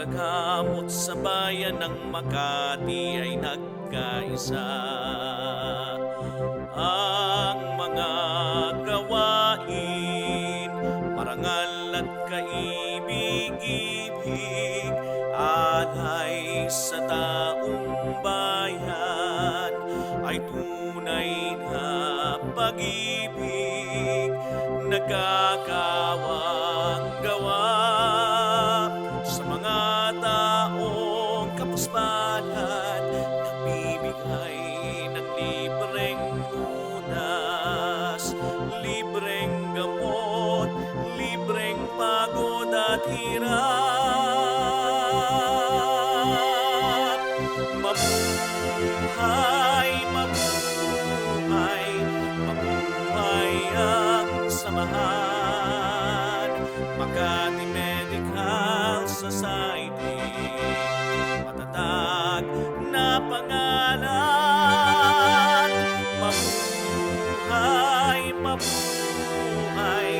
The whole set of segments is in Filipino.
paggagamot sa bayan ng Makati ay nagkaisa. Ang mga gawain, marangal at kaibig-ibig, alay sa taong bayan, ay tunay na pag-ibig, nagkakawang gawa sa mga taong kapuspalad, nagbibigay ng libreng lunas, libreng gamot, libreng pagod at hirap. Mabuhay, mabuhay, mabuhay ang samahan, Makati Medical Society, matatag na pangalan. Mabuhay, mabuhay,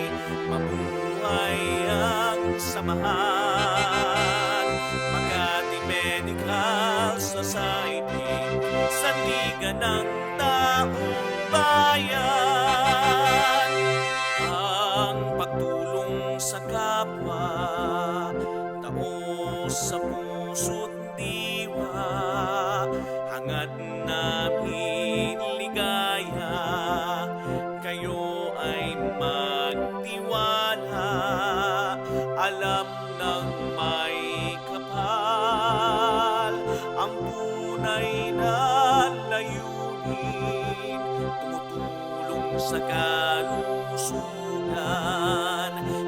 mabuhay ang samahan, Makati Medical Society, sandigan ng taong bayan. Ang pagtulong sa kapwa, taos sa puso't diwa, hangad namin ligaya, kayo ay magtiwala, alam ng may kapal, ang tunay na layunin, tumutulong sa kalusugan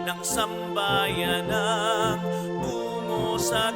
ng sambayanang tungo sa